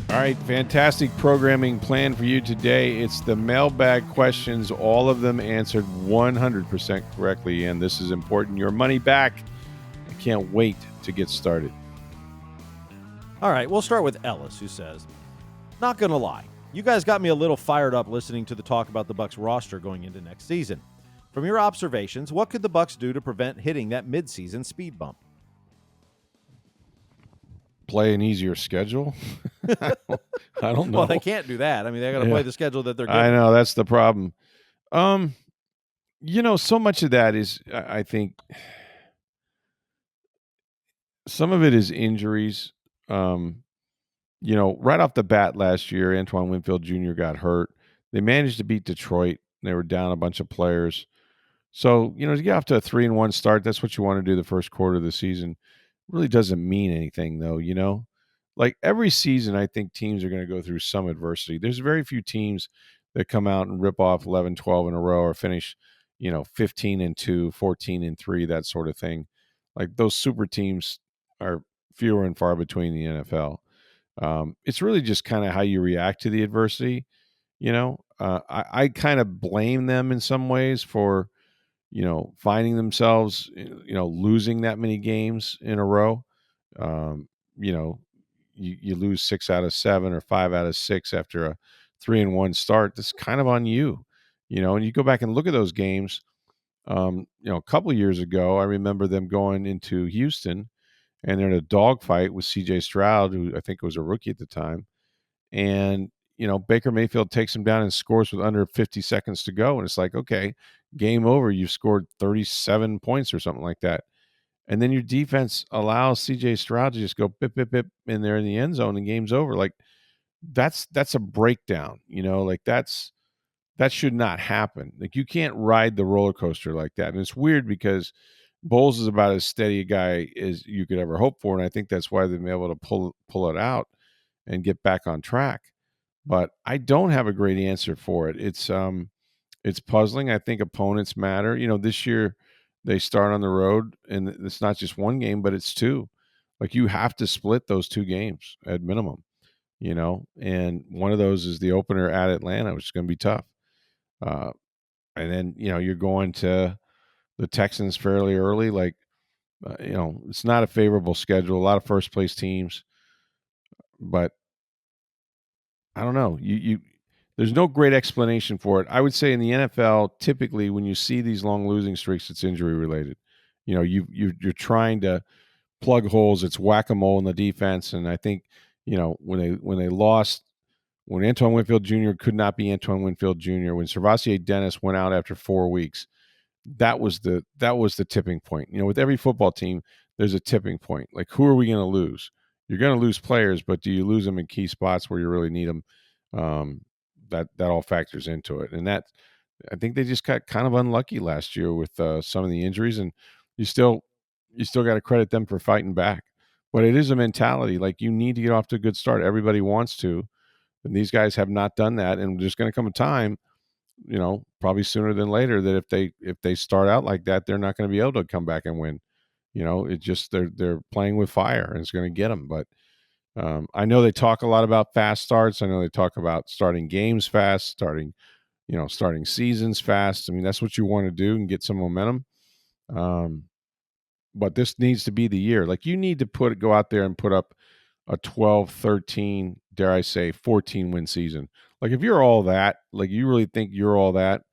All right, fantastic programming plan for you today. It's the mailbag questions, all of them answered 100% correctly, and this is important. Your money back. I can't wait to get started. All right, we'll start with Ellis, who says, "Not gonna lie, you guys got me a little fired up listening to the talk about the Bucs roster going into next season. From your observations, what could the Bucs do to prevent hitting that midseason speed bump?" Play an easier schedule? I don't know. Well, they can't do that. I mean, they got to play the schedule that they're given. I know, that's the problem. So much of that is, I think, some of it is injuries. Right off the bat last year, Antoine Winfield Jr. got hurt. They managed to beat Detroit. They were down a bunch of players. So, to get off to a 3-1 start, that's what you want to do the first quarter of the season. Really doesn't mean anything, though, Like every season, I think teams are going to go through some adversity. There's very few teams that come out and rip off 11, 12 in a row or finish, 15-2, 14-3, that sort of thing. Like those super teams are fewer and far between in the NFL. It's really just kind of how you react to the adversity. I kind of blame them in some ways for, finding themselves, losing that many games in a row. You know, you lose 6 out of 7 or 5 out of 6 after a 3-1 start. That's kind of on you, and you go back and look at those games. A couple of years ago, I remember them going into Houston and they're in a dogfight with CJ Stroud, who I think was a rookie at the time. And, Baker Mayfield takes him down and scores with under 50 seconds to go. And it's like, okay, game over. You've scored 37 points or something like that. And then your defense allows CJ Stroud to just go bip, bip, bip in there in the end zone and game's over. Like that's a breakdown, like that should not happen. Like you can't ride the roller coaster like that. And it's weird because Bowles is about as steady a guy as you could ever hope for. And I think that's why they've been able to pull it out and get back on track. But I don't have a great answer for it. It's puzzling. I think opponents matter. This year they start on the road, and it's not just one game, but it's two. Like you have to split those two games at minimum. And one of those is the opener at Atlanta, which is going to be tough. And then you're going to the Texans fairly early. Like it's not a favorable schedule. A lot of first place teams, but I don't know. There's no great explanation for it. I would say in the NFL, typically when you see these long losing streaks, it's injury related. You're trying to plug holes. It's whack-a-mole in the defense, and I think when they lost, when Antoine Winfield Jr. could not be Antoine Winfield Jr., when Servassier Dennis went out after 4 weeks, that was the tipping point. With every football team, there's a tipping point. Like, who are we going to lose? You're going to lose players, but do you lose them in key spots where you really need them? That all factors into it. And that, I think they just got kind of unlucky last year with some of the injuries, and you still got to credit them for fighting back. But it is a mentality. Like, you need to get off to a good start. Everybody wants to, and these guys have not done that. And there's going to come a time, probably sooner than later, that if they start out like that, they're not going to be able to come back and win. It just they're playing with fire, and it's going to get them. But I know they talk a lot about fast starts. I know they talk about starting games fast, starting seasons fast. I mean, that's what you want to do and get some momentum. But this needs to be the year. Like, you need to go out there and put up a 12, 13, dare I say, 14 win season. Like, if you're all that, like you really think you're all that,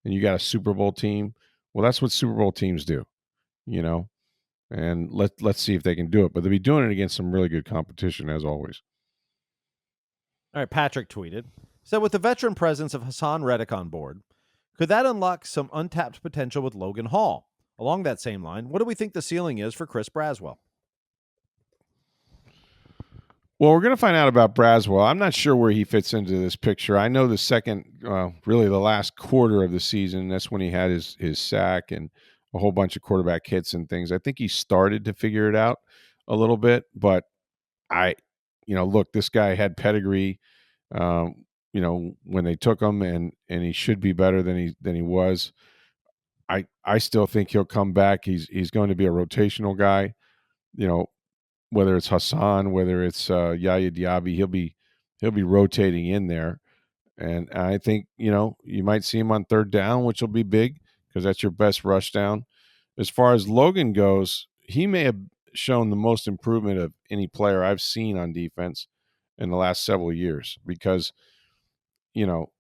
and you got a Super Bowl team, well, that's what Super Bowl teams do, and let's see if they can do it. But they'll be doing it against some really good competition, as always. All right, Patrick tweeted, said, with the veteran presence of Hassan Reddick on board, could that unlock some untapped potential with Logan Hall? Along that same line, what do we think the ceiling is for Chris Braswell? Well, we're going to find out about Braswell. I'm not sure where he fits into this picture. I know really the last quarter of the season, that's when he had his sack and a whole bunch of quarterback hits and things. I think he started to figure it out a little bit, but look, this guy had pedigree, when they took him, and he should be better than he was. I still think he'll come back. He's going to be a rotational guy, whether it's Hassan, whether it's Yaya Diaby, he'll be he'll be rotating in there. And I think, you might see him on third down, which will be big because that's your best rush down. As far as Logan goes, he may have shown the most improvement of any player I've seen on defense in the last several years because, you know,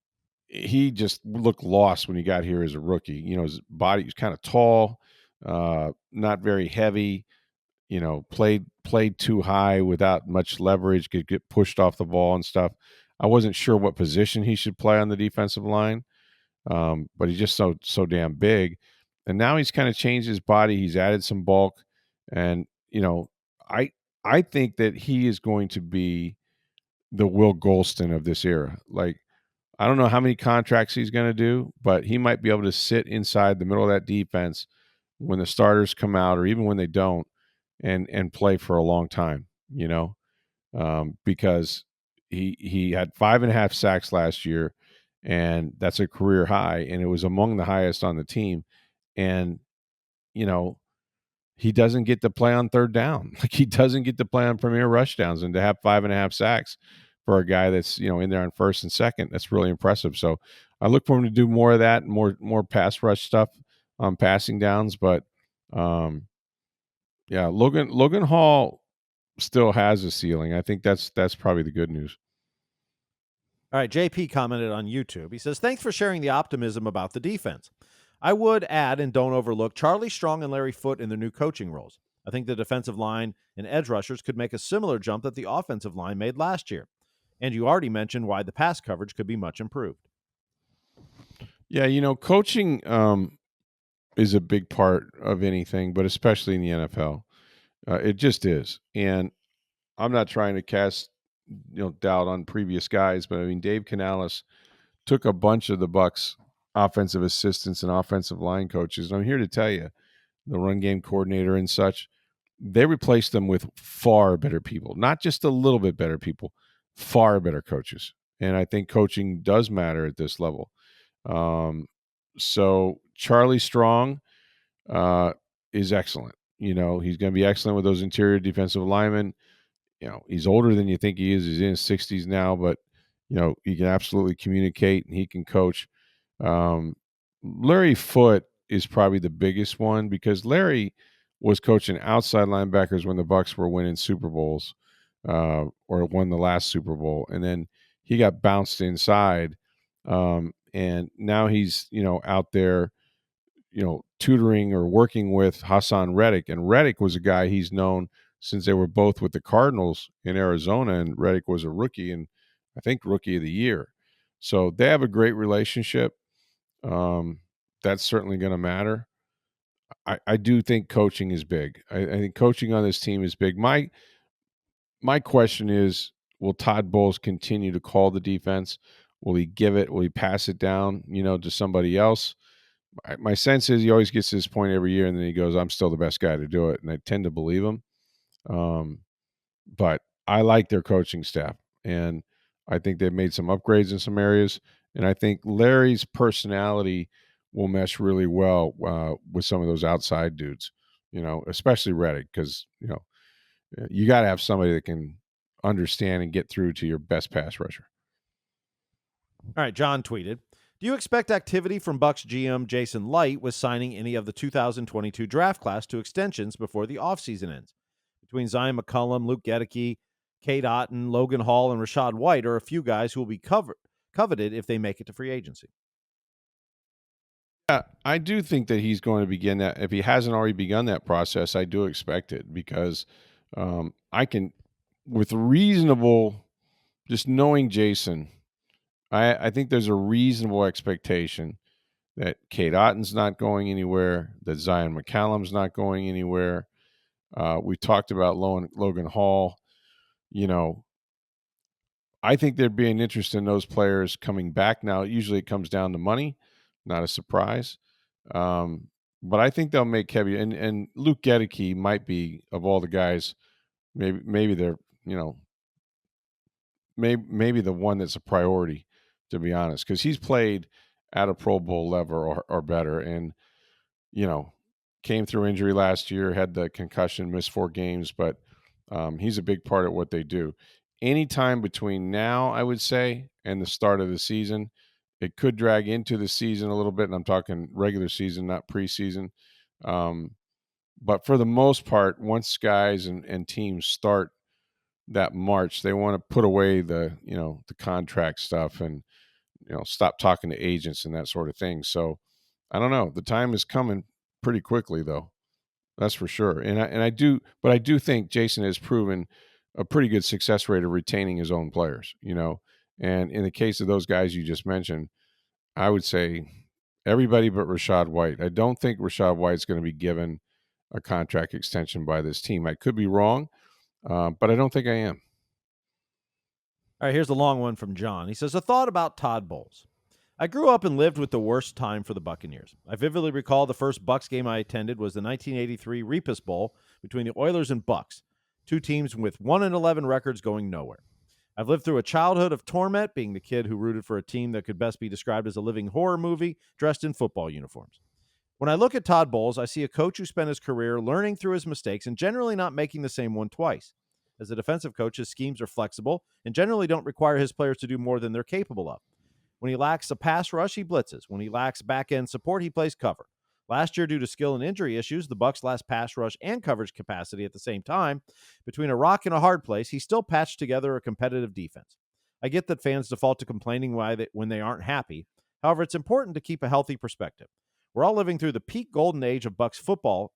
he just looked lost when he got here as a rookie. His body was kind of tall, not very heavy, played too high without much leverage, could get pushed off the ball and stuff. I wasn't sure what position he should play on the defensive line, but he's just so damn big. And now he's kind of changed his body. He's added some bulk, and I I think that he is going to be the Will Golston of this era. Like, I don't know how many contracts he's going to do, but he might be able to sit inside the middle of that defense when the starters come out, or even when they don't, and play for a long time. Because he had 5.5 sacks last year, and that's a career high, and it was among the highest on the team. And you know he doesn't get to play on third down. Like, he doesn't get to play on premier rush downs, and to have 5.5 sacks for a guy that's in there on first and second, that's really impressive. So I look for him to do more of that, more pass rush stuff on passing downs. But yeah, Logan Hall still has a ceiling. I think that's probably the good news. All right, JP commented on YouTube. He says, thanks for sharing the optimism about the defense. I would add, and don't overlook, Charlie Strong and Larry Foote in their new coaching roles. I think the defensive line and edge rushers could make a similar jump that the offensive line made last year. And you already mentioned why the pass coverage could be much improved. Yeah, coaching is a big part of anything, but especially in the NFL. It just is. And I'm not trying to cast doubt on previous guys, but I mean, Dave Canales took a bunch of the Bucs offensive assistants and offensive line coaches, and I'm here to tell you, the run game coordinator and such, they replaced them with far better people, not just a little bit better people, far better coaches. And I think coaching does matter at this level. So Charlie Strong is excellent. He's going to be excellent with those interior defensive linemen. He's older than you think he is. He's in his 60s now, but he can absolutely communicate and he can coach. Larry Foote is probably the biggest one because Larry was coaching outside linebackers when the Bucs were winning Super Bowls, or won the last Super Bowl, and then he got bounced inside, and now he's out there tutoring or working with Hassan Reddick. And Reddick was a guy he's known since they were both with the Cardinals in Arizona, and Reddick was a rookie, and I think rookie of the year. So they have a great relationship. That's certainly going to matter. I do think coaching is big. I think coaching on this team is big. My question is, will Todd Bowles continue to call the defense? Will he pass it down, to somebody else? My sense is he always gets to this point every year, and then he goes, I'm still the best guy to do it. And I tend to believe him. But I like their coaching staff, and I think they've made some upgrades in some areas. And I think Larry's personality will mesh really well with some of those outside dudes, especially Reddick, because, you got to have somebody that can understand and get through to your best pass rusher. All right, John tweeted, do you expect activity from Bucs GM Jason Licht with signing any of the 2022 draft class to extensions before the offseason ends? Between Zion McCollum, Luke Gedeke, Cade Otton, Logan Hall, and Rachaad White are a few guys who will be coveted if they make it to free agency. Yeah, I do think that he's going to begin that. If he hasn't already begun that process, I do expect it because I can, with reasonable, just knowing Jason, I think there's a reasonable expectation that Cade Otton's not going anywhere, that Zion McCollum's not going anywhere. We talked about Logan Hall. I think there'd be an interest in those players coming back. Now, usually it comes down to money, not a surprise. But I think they'll make heavy. And Luke Gedeke might be, of all the guys, maybe they're, maybe the one that's a priority, to be honest, because he's played at a Pro Bowl level or better, and came through injury last year, had the concussion, missed 4 games, but he's a big part of what they do. any time between now, I would say, and the start of the season. It could drag into the season a little bit, and I'm talking regular season, not preseason. But for the most part, once guys and teams start that march, they want to put away the contract stuff and stop talking to agents and that sort of thing. So I don't know. The time is coming pretty quickly, though. That's for sure. But I do think Jason has proven a pretty good success rate of retaining his own players. And in the case of those guys you just mentioned, I would say everybody but Rachaad White. I don't think Rachaad White's going to be given a contract extension by this team. I could be wrong, but I don't think I am. All right, here's the long one from John. He says, a thought about Todd Bowles. I grew up and lived with the worst time for the Buccaneers. I vividly recall the first Bucs game I attended was the 1983 Repus Bowl between the Oilers and Bucs, two teams with 1-11 records going nowhere. I've lived through a childhood of torment, being the kid who rooted for a team that could best be described as a living horror movie dressed in football uniforms. When I look at Todd Bowles, I see a coach who spent his career learning through his mistakes and generally not making the same one twice. As a defensive coach, his schemes are flexible and generally don't require his players to do more than they're capable of. When he lacks a pass rush, he blitzes. When he lacks back-end support, he plays cover. Last year, due to skill and injury issues, the Bucs lost pass rush and coverage capacity at the same time. Between a rock and a hard place, he still patched together a competitive defense. I get that fans default to complaining when they aren't happy. However, it's important to keep a healthy perspective. We're all living through the peak golden age of Bucs football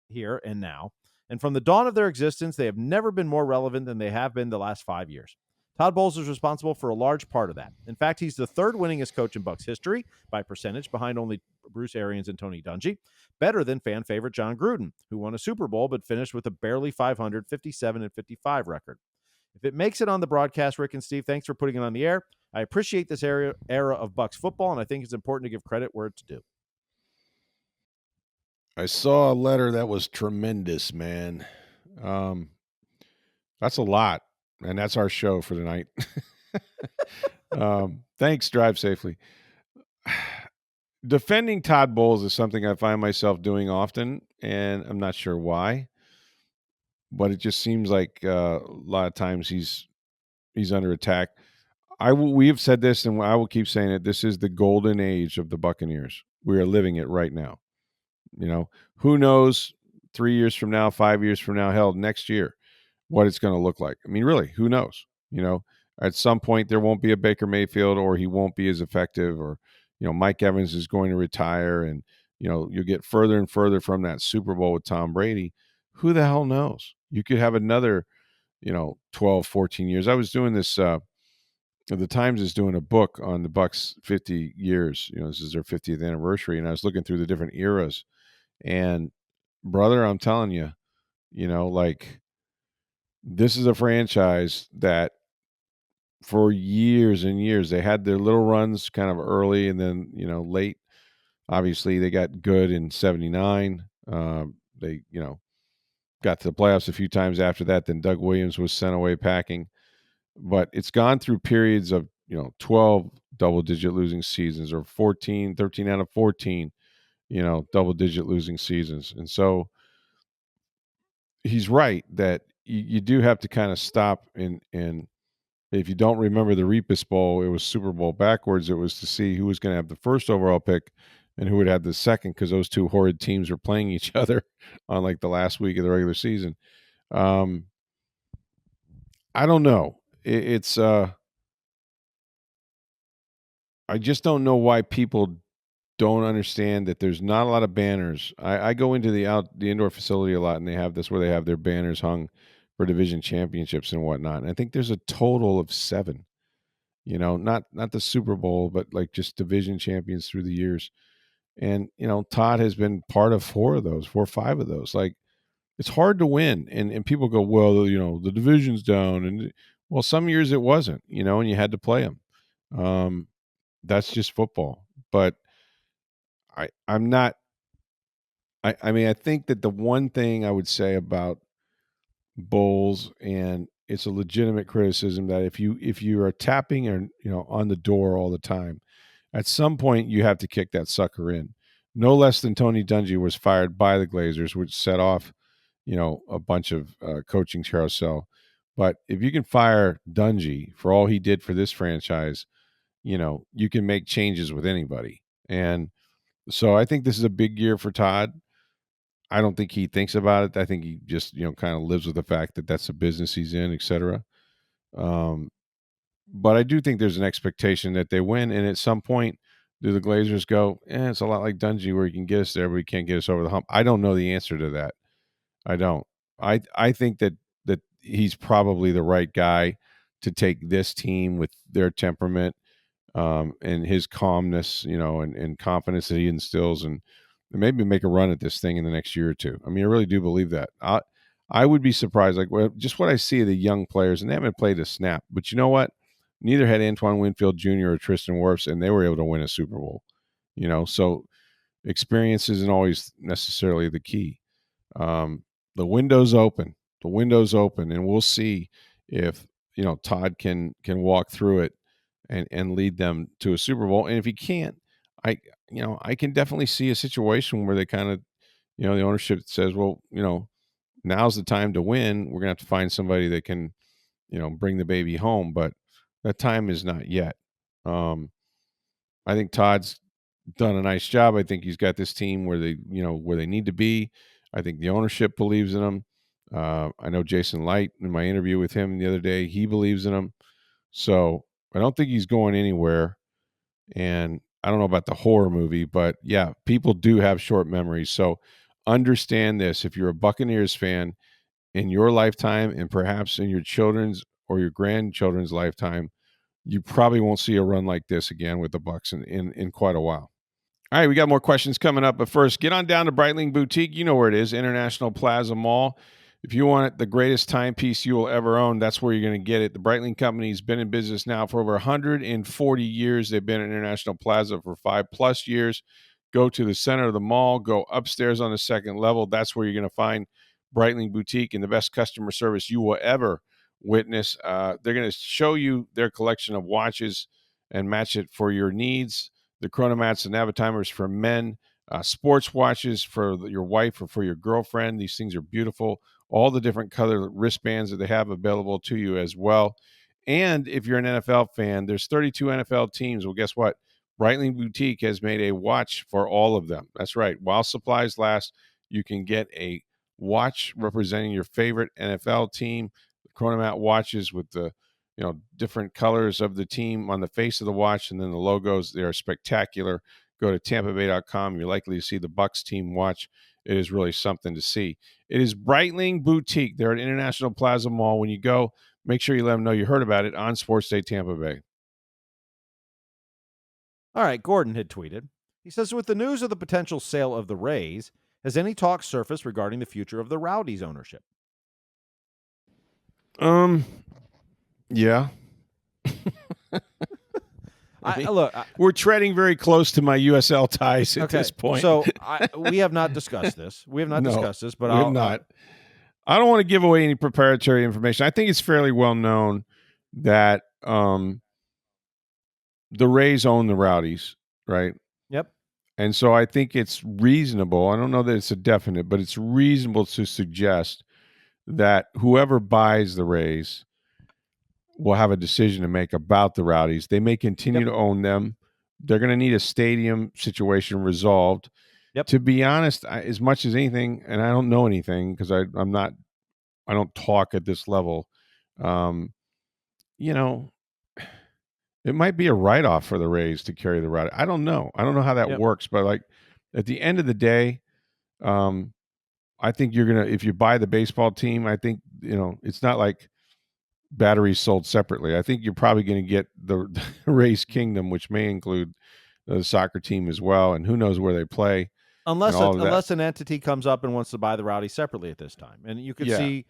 here and now, and from the dawn of their existence, they have never been more relevant than they have been the last 5 years. Todd Bowles is responsible for a large part of that. In fact, he's the third winningest coach in Bucs history by percentage, behind only Bruce Arians and Tony Dungy, better than fan favorite John Gruden, who won a Super Bowl but finished with a barely 500, 57-55 record. If it makes it on the broadcast, Rick and Steve, thanks for putting it on the air. I appreciate this era of Bucs football, and I think it's important to give credit where it's due. I saw a letter that was tremendous, man. That's a lot, and that's our show for tonight. Thanks. Drive safely. Defending Todd Bowles is something I find myself doing often, and I'm not sure why, but it just seems like a lot of times he's under attack. We have said this, and I will keep saying it. This is the golden age of the Buccaneers. We are living it right now. Who knows 3 years from now, 5 years from now, hell, next year, what it's going to look like. I mean, really, who knows? At some point there won't be a Baker Mayfield, or he won't be as effective, or, Mike Evans is going to retire, and, you'll get further and further from that Super Bowl with Tom Brady. Who the hell knows? You could have another, 12, 14 years. I was doing this, the Times is doing a book on the Bucs 50 years. This is their 50th anniversary, and I was looking through the different eras. And brother, I'm telling you, this is a franchise that for years and years, they had their little runs kind of early, and then, late. Obviously, they got good in 79. They, got to the playoffs a few times after that. Then Doug Williams was sent away packing. But it's gone through periods of, 12 double-digit losing seasons, or 13 out of 14, double-digit losing seasons. And so he's right that you do have to kind of stop, and if you don't remember the Repus Bowl, it was Super Bowl backwards. It was to see who was going to have the first overall pick and who would have the second, because those two horrid teams were playing each other on like the last week of the regular season. I don't know. I just don't know why people don't understand that there's not a lot of banners. I go into the indoor facility a lot, and they have this where they have their banners hung for division championships and whatnot. And I think there's a total of 7. Not the Super Bowl, but like just division champions through the years. And Todd has been part of 4 or 5 of those. Like, it's hard to win, and people go, well, the division's down, and well, some years it wasn't, and you had to play them. That's just football. But I'm not. I mean, I think that the one thing I would say about Bowles, and it's a legitimate criticism, that if you are tapping or on the door all the time, at some point you have to kick that sucker in. No less than Tony Dungy was fired by the Glazers, which set off a bunch of coaching carousel. But if you can fire Dungy for all he did for this franchise, you can make changes with anybody. And so I think this is a big year for Todd. I don't think he thinks about it. I think he just, kind of lives with the fact that that's a business he's in, et cetera. Um, but I do think there's an expectation that they win. And at some point, do the Glazers go, it's a lot like Dungy where he can get us there, but he can't get us over the hump? I don't know the answer to that. I don't. I think that he's probably the right guy to take this team with their temperament, and his calmness, and confidence that he instills, and maybe make a run at this thing in the next year or two. I mean, I really do believe that. I would be surprised, like just what I see of the young players, and they haven't played a snap. But you know what? Neither had Antoine Winfield Jr. or Tristan Wirfs, and they were able to win a Super Bowl. So experience isn't always necessarily the key. Um, the window's open. The window's open, and we'll see if Todd can walk through it and lead them to a Super Bowl. And if he can't, I can definitely see a situation where they kind of, the ownership says, well, now's the time to win. We're gonna have to find somebody that can, bring the baby home. But that time is not yet. I think Todd's done a nice job. I think he's got this team where they need to be. I think the ownership believes in him. I know Jason Licht, in my interview with him the other day, he believes in him. So I don't think he's going anywhere. And I don't know about the horror movie, but yeah, people do have short memories. So understand this: if you're a Buccaneers fan in your lifetime, and perhaps in your children's or your grandchildren's lifetime, you probably won't see a run like this again with the Bucs in quite a while. All right, we got more questions coming up, but first, get on down to Breitling Boutique. You know where it is, International Plaza Mall. If you want the greatest timepiece you will ever own, that's where you're going to get it. The Breitling Company's been in business now for over 140 years. They've been at International Plaza for 5+ years. Go to the center of the mall, go upstairs on the second level. That's where you're going to find Breitling Boutique and the best customer service you will ever witness. They're going to show you their collection of watches and match it for your needs. The chronomats and Navitimers for men, sports watches for your wife or for your girlfriend. These things are beautiful. All the different color wristbands that they have available to you as well. And if you're an NFL fan, there's 32 NFL teams. Well, guess what? Breitling Boutique has made a watch for all of them. That's right. While supplies last, you can get a watch representing your favorite NFL team. The chronomat watches with the different colors of the team on the face of the watch, and then the logos. They are spectacular. Go to tampabay.com. You're likely to see the Bucs team watch. It is really something to see. It is Breitling Boutique. They're at International Plaza Mall. When you go, make sure you let them know you heard about it on Sports Day Tampa Bay. All right, Gordon had tweeted. He says, with the news of the potential sale of the Rays, has any talk surfaced regarding the future of the Rowdies ownership? Yeah. Look, we're treading very close to my USL ties at this point. So we have not discussed this. We have not discussed this, but I'll not. I don't want to give away any proprietary information. I think it's fairly well known that the Rays own the Rowdies, right? Yep. And so I think it's reasonable. I don't know that it's a definite, but it's reasonable to suggest that whoever buys the Rays will have a decision to make about the Rowdies. They may continue to own them. They're going to need a stadium situation resolved. Yep. To be honest, as much as anything, and I don't know anything because I don't talk at this level. It might be a write-off for the Rays to carry the Rowdies. I don't know. I don't know how that works, but like at the end of the day, I think you're gonna, if you buy the baseball team, I think it's not like batteries sold separately. I think you're probably going to get the Rays Kingdom, which may include the soccer team as well, and who knows where they play. Unless an entity comes up and wants to buy the Rowdies separately at this time, and you could see,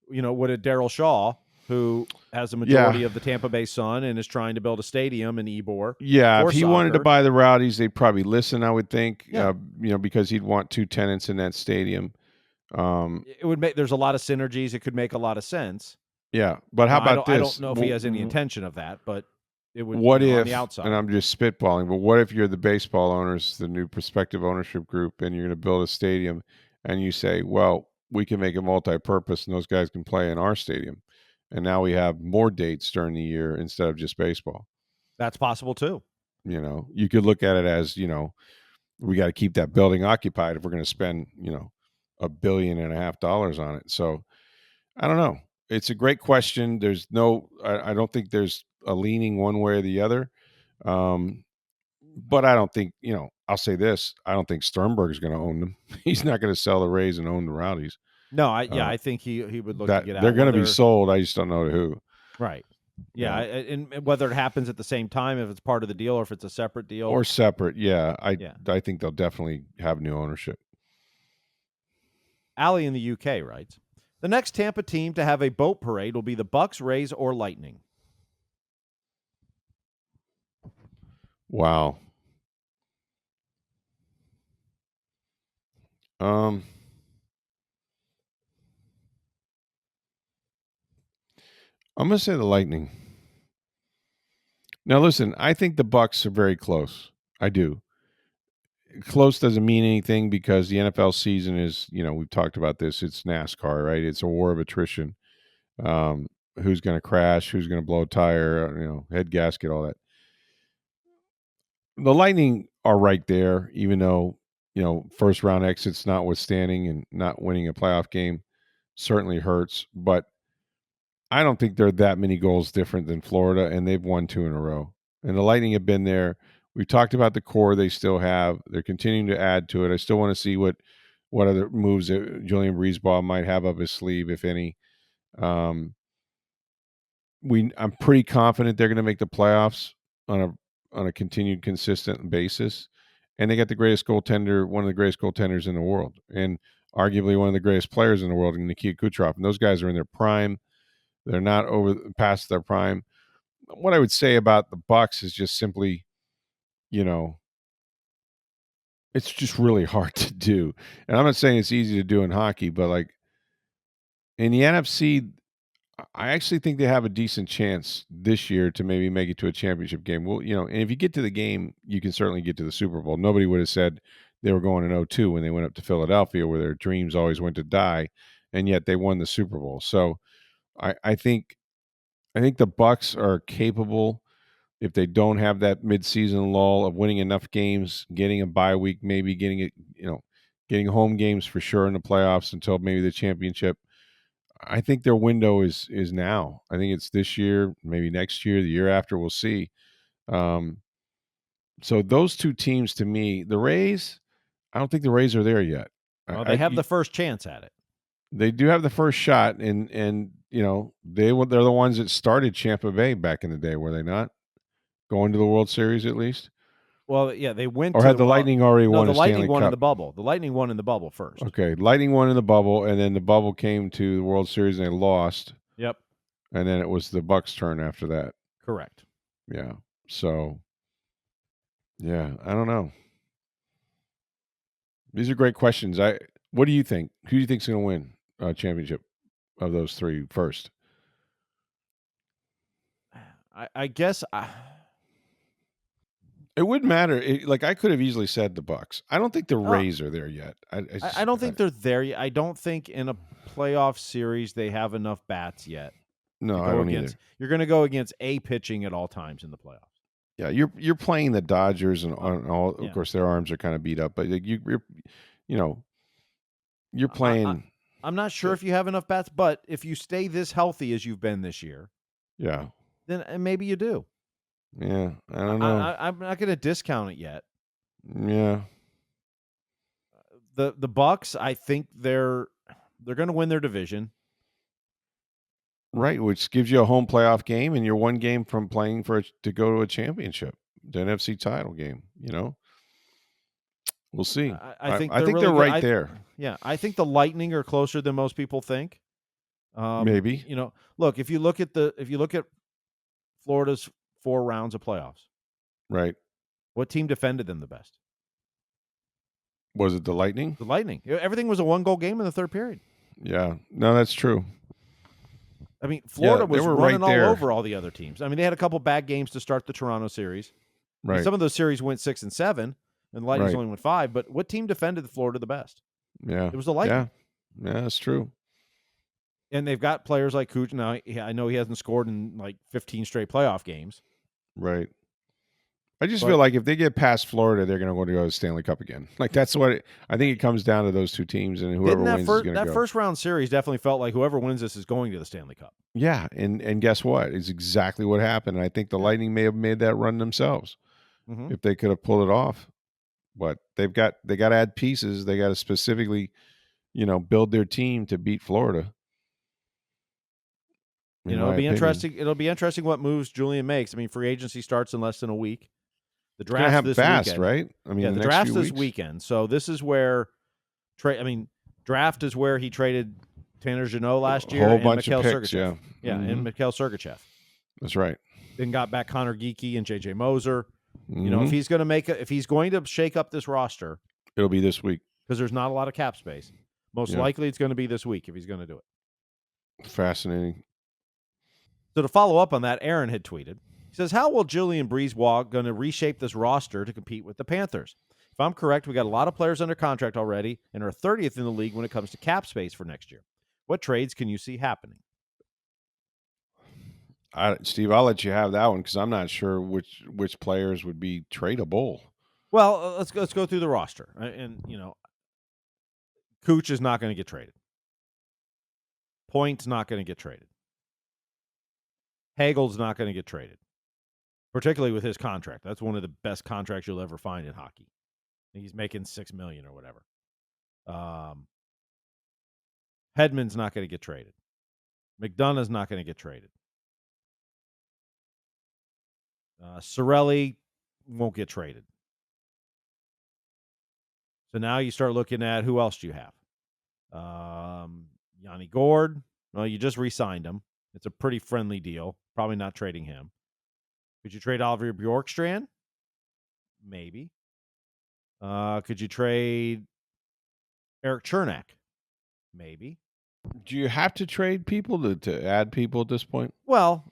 what a Daryl Shaw, who has a majority of the Tampa Bay Sun and is trying to build a stadium in Ybor. Yeah, if he wanted to buy the Rowdies, they'd probably listen, I would think, because he'd want 2 tenants in that stadium. It would make, there's a lot of synergies. It could make a lot of sense. Yeah, but how about this? I don't know if he has any intention of that, but it would. What if, on the outside, and I'm just spitballing, but what if you're the baseball owners, the new prospective ownership group, and you're going to build a stadium, and you say, well, we can make it multi-purpose, and those guys can play in our stadium, and now we have more dates during the year instead of just baseball. That's possible too. You could look at it as, we got to keep that building occupied if we're going to spend, $1.5 billion on it. So I don't know. It's a great question. I don't think there's a leaning one way or the other. But I don't think, I'll say this. I don't think Sternberg's going to own them. He's not going to sell the Rays and own the Rowdies. No, I think he would look to get out. They're going to be sold. I just don't know to who. Right. Yeah, and whether it happens at the same time, if it's part of the deal, or if it's a separate deal. Or separate, yeah. I think they'll definitely have new ownership. Allie in the UK writes, the next Tampa team to have a boat parade will be the Bucs, Rays, or Lightning. Wow. I'm going to say the Lightning. Now, listen, I think the Bucs are very close. I do. Close doesn't mean anything because the NFL season is, we've talked about this. It's NASCAR, right? It's a war of attrition. Who's going to crash? Who's going to blow a tire? Head gasket, all that. The Lightning are right there, even though, first round exits notwithstanding and not winning a playoff game certainly hurts. But I don't think they're that many goals different than Florida, and they've won 2 in a row. And the Lightning have been there. We've talked about the core they still have. They're continuing to add to it. I still want to see what other moves that Julian Breezeball might have up his sleeve, if any. I'm pretty confident they're going to make the playoffs on a continued consistent basis. And they got the greatest goaltender, one of the greatest goaltenders in the world, and arguably one of the greatest players in the world, Nikita Kucherov. And those guys are in their prime. They're not past their prime. What I would say about the Bucs is just simply, it's just really hard to do. And I'm not saying it's easy to do in hockey, but like in the NFC, I actually think they have a decent chance this year to maybe make it to a championship game. Well, and if you get to the game, you can certainly get to the Super Bowl. Nobody would have said they were going in 0-2 when they went up to Philadelphia, where their dreams always went to die, and yet they won the Super Bowl. So I think the Bucs are capable, if they don't have that midseason lull, of winning enough games, getting a bye week, maybe getting home games for sure in the playoffs until maybe the championship. I think their window is now. I think it's this year, maybe next year, the year after. We'll see. So those two teams, to me, the Rays, I don't think the Rays are there yet. Well, they have the first chance at it. They do have the first shot, and they're the ones that started Tampa Bay back in the day, were they not? Going to the World Series at least. Well, yeah, they went. Or had the Lightning already won? No, the Lightning won in the bubble. The Lightning won in the bubble first. Okay, Lightning won in the bubble, and then the bubble came to the World Series and they lost. Yep. And then it was the Bucs' turn after that. Correct. Yeah. So, yeah, I don't know. These are great questions. What do you think? Who do you think's going to win a championship of those three first? I guess. It wouldn't matter. I could have easily said the Bucs. I don't think the Rays are there yet. I don't think they're there yet. I don't think in a playoff series they have enough bats yet. No, I don't either. You're going to go against A pitching at all times in the playoffs. Yeah, you're playing the Dodgers and all. Of course, their arms are kind of beat up, but you're playing. I'm not sure if you have enough bats, but if you stay this healthy as you've been this year, yeah, then maybe you do. Yeah, I don't know. I'm not going to discount it yet. Yeah. The Bucs, I think they're going to win their division. Right, which gives you a home playoff game, and you're one game from playing to go to a championship, the NFC title game. We'll see. I think they're right there. Yeah, I think the Lightning are closer than most people think. Maybe. Look, if you look at Florida's 4 rounds of playoffs, right? What team defended them the best? Was it the Lightning? The Lightning. Everything was a 1-goal game in the third period. Yeah, no, that's true. I mean, Florida was running right all over all the other teams. I mean, they had a couple bad games to start the Toronto series. Right. And some of those series went 6 and 7, and the Lightning only went 5. But what team defended Florida the best? Yeah, it was the Lightning. Yeah, that's true. And they've got players like Cooch. Now, I know he hasn't scored in like 15 straight playoff games. Right. I just feel like if they get past Florida, they're going to go to the Stanley Cup again. Like that's what I think it comes down to those two teams, and whoever wins is going to go. That first round series definitely felt like whoever wins this is going to the Stanley Cup. Yeah, and guess what? It's exactly what happened. And I think the Lightning may have made that run themselves if they could have pulled it off. But they got to add pieces. They got to specifically, build their team to beat Florida. It'll be interesting. It'll be interesting what moves Julian makes. I mean, free agency starts in less than a week. The draft this fast, weekend, right? I mean, the draft's this weekend. So this is where draft is where he traded Tanner Jeannot last year. A whole and bunch Mikhail of picks, Sergachev. And Mikhail Sergachev. That's right. Then got back Connor Geekie and JJ Moser. If he's going to shake up this roster, it'll be this week because there's not a lot of cap space. Most likely, it's going to be this week if he's going to do it. Fascinating. So to follow up on that, Aaron had tweeted. He says, how will Julian Breezewalk going to reshape this roster to compete with the Panthers? If I'm correct, we got a lot of players under contract already and are 30th in the league when it comes to cap space for next year. What trades can you see happening? Steve, I'll let you have that one because I'm not sure which players would be tradable. Well, let's go through the roster. And, Cooch is not going to get traded. Point's not going to get traded. Hagel's not going to get traded, particularly with his contract. That's one of the best contracts you'll ever find in hockey. He's making $6 million or whatever. Hedman's not going to get traded. McDonough's not going to get traded. Cirelli won't get traded. So now you start looking at who else do you have? Yanni Gourde. Well, you just re-signed him. It's a pretty friendly deal. Probably not trading him. Could you trade Oliver Bjorkstrand? Maybe. Could you trade Eric Chernak? Maybe. Do you have to trade people to add people at this point? Well,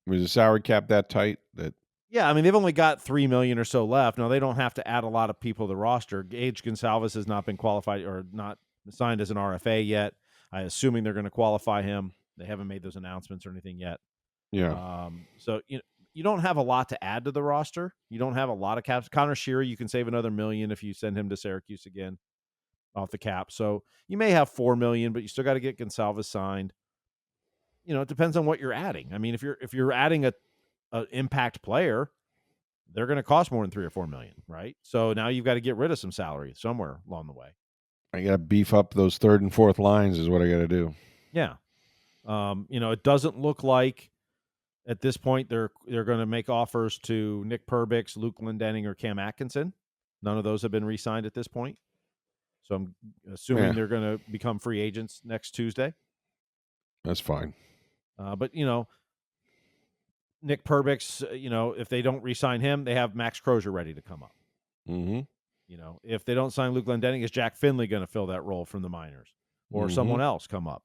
is the salary cap that tight that? Yeah, I mean they've only got $3 million or so left. Now they don't have to add a lot of people to the roster. Gage Gonsalves has not been qualified or not signed as an RFA yet. I'm assuming they're going to qualify him. They haven't made those announcements or anything yet. Yeah. So you don't have a lot to add to the roster. You don't have a lot of caps. Connor Shearer, you can save another $1 million if you send him to Syracuse again off the cap. So you may have $4 million, but you still got to get Gonsalves signed. It depends on what you're adding. I mean, if you're adding a impact player, they're going to cost more than $3 or $4 million, right? So now you've got to get rid of some salary somewhere along the way. I got to beef up those third and fourth lines is what I got to do. Yeah. It doesn't look like at this point they're going to make offers to Nick Perbix, Luke Glendening, or Cam Atkinson. None of those have been re-signed at this point. So I'm assuming they're going to become free agents next Tuesday. That's fine. But Nick Perbix, if they don't re-sign him, they have Max Crozier ready to come up. Mm-hmm. If they don't sign Luke Glendening, is Jack Finley going to fill that role from the minors or someone else come up?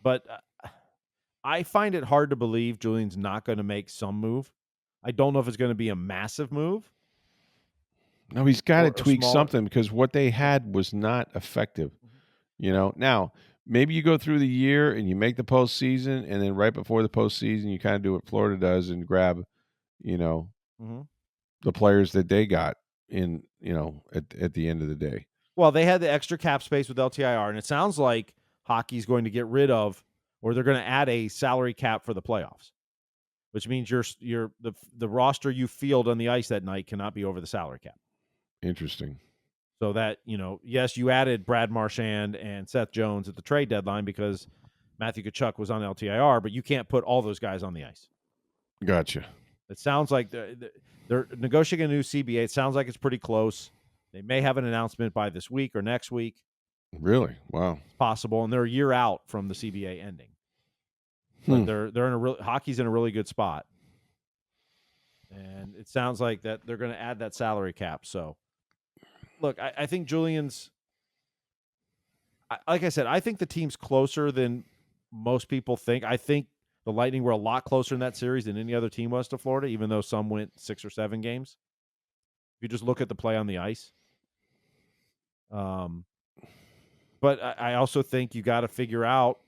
But I find it hard to believe Julian's not going to make some move. I don't know if it's going to be a massive move. No, he's got to tweak something because what they had was not effective. Now maybe you go through the year and you make the postseason, and then right before the postseason, you kind of do what Florida does and grab, the players that they got in, at the end of the day. Well, they had the extra cap space with LTIR, and it sounds like hockey's going to get rid of, or they're going to add a salary cap for the playoffs, which means the roster you field on the ice that night cannot be over the salary cap. Interesting. So that, yes, you added Brad Marchand and Seth Jones at the trade deadline because Matthew Tkachuk was on LTIR, but you can't put all those guys on the ice. Gotcha. It sounds like they're negotiating a new CBA. It sounds like it's pretty close. They may have an announcement by this week or next week. Really? Wow. It's possible, and they're a year out from the CBA ending. But they're in hockey's in a really good spot, and it sounds like that they're going to add that salary cap. So, look, I think Julian's. Like I said, I think the team's closer than most people think. I think the Lightning were a lot closer in that series than any other team was to Florida, even though some went 6 or 7 games. If you just look at the play on the ice. But I also think you got to figure out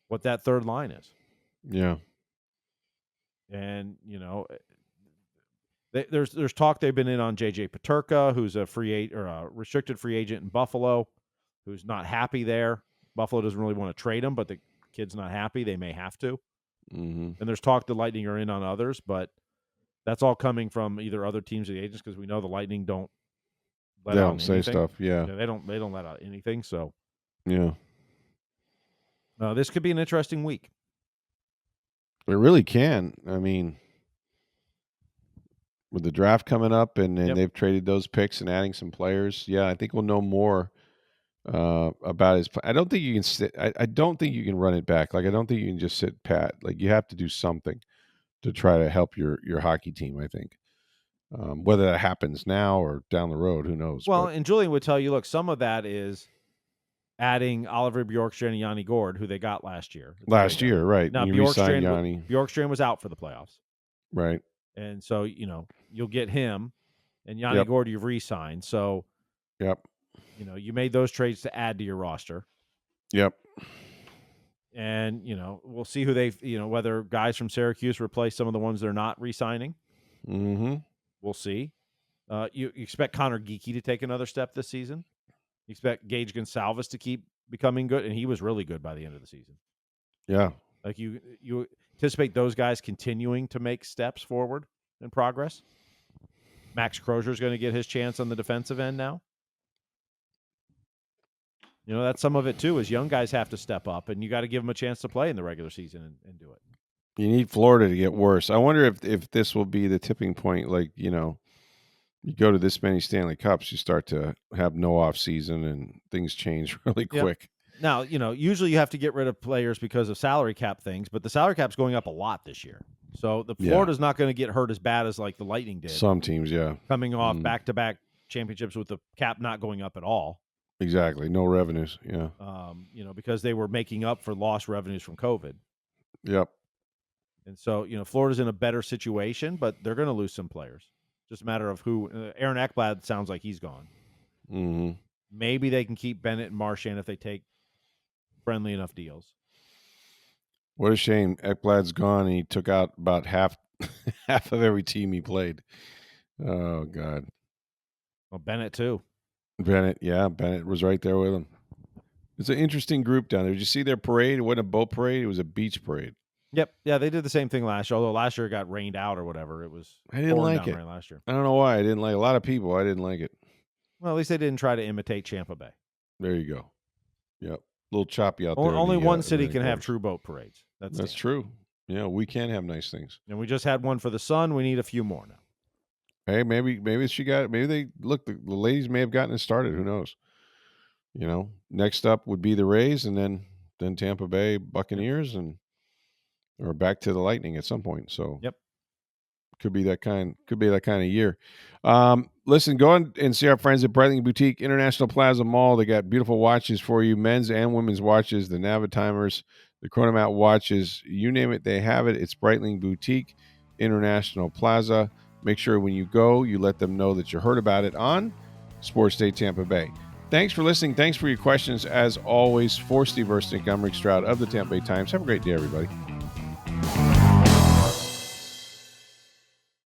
what that third line is. Yeah. And, there's talk they've been in on J.J. Peterka, who's a free agent or a restricted free agent in Buffalo, who's not happy there. Buffalo doesn't really want to trade him, but the kid's not happy. They may have to. Mm-hmm. And there's talk the Lightning are in on others, but that's all coming from either other teams or the agents because we know the Lightning don't let out say anything. stuff. Yeah. They don't let out anything. So Yeah. this could be an interesting week. It really can. I mean, with the draft coming up and they've traded those picks and adding some players, yeah, I think we'll know more about his. I don't think you can sit. I don't think you can run it back. Like I don't think you can just sit pat. Like you have to do something to try to help your hockey team. I think whether that happens now or down the road, who knows? Well, and Julian would tell you, look, some of that is adding Oliver Bjorkstrand and Yanni Gord, who they got last year. Right? Now Bjorkstrand was out for the playoffs, right? And so you'll get him, and Yanni Gord you've re-signed. So you made those trades to add to your roster. Yep. And we'll see who they whether guys from Syracuse replace some of the ones they're not re-signing. Mm-hmm. We'll see. You expect Connor Geekie to take another step this season. You expect Gage Gonsalves to keep becoming good, and he was really good by the end of the season. Yeah. Like you anticipate those guys continuing to make steps forward in progress. Max Crozier's going to get his chance on the defensive end now. That's some of it too, is young guys have to step up, and you got to give them a chance to play in the regular season and do it. You need Florida to get worse. I wonder if this will be the tipping point. Like, you go to this many Stanley Cups, you start to have no off season and things change really quick. Now, usually you have to get rid of players because of salary cap things, but the salary cap's going up a lot this year. So the Florida's not going to get hurt as bad as like the Lightning did. Some teams, yeah. Coming off back-to-back championships with the cap not going up at all. Exactly. No revenues. Yeah. Because they were making up for lost revenues from COVID. Yep. And so, Florida's in a better situation, but they're going to lose some players. Just a matter of who. Aaron Ekblad sounds like he's gone. Mm-hmm. Maybe they can keep Bennett and Marchand if they take friendly enough deals. What a shame. Ekblad's gone, and he took out about half of every team he played. Oh, God. Well, Bennett, too. Bennett was right there with him. It's an interesting group down there. Did you see their parade? It wasn't a boat parade. It was a beach parade. Yep. Yeah, they did the same thing last year, although last year it got rained out or whatever. I didn't like it. Last year. I don't know why. I didn't like it. A lot of people. I didn't like it. Well, at least they didn't try to imitate Tampa Bay. There you go. Yep. A little choppy out there. Only one city can have true boat parades. That's true. Yeah, we can have nice things. And we just had one for the Sun. We need a few more now. Hey, maybe the ladies may have gotten it started. Who knows? Next up would be the Rays, and then Tampa Bay Buccaneers, or back to the Lightning at some point. So could be that kind of year. Listen, go on and see our friends at Breitling Boutique, International Plaza Mall. They got beautiful watches for you, men's and women's watches, the Navitimers, the Chronomat watches, you name it, they have it. It's Breitling Boutique, International Plaza. Make sure when you go, you let them know that you heard about it on Sports Day Tampa Bay. Thanks for listening. Thanks for your questions. As always, for Steve Versnick, I'm Rick Stroud of the Tampa Bay Times. Have a great day, everybody.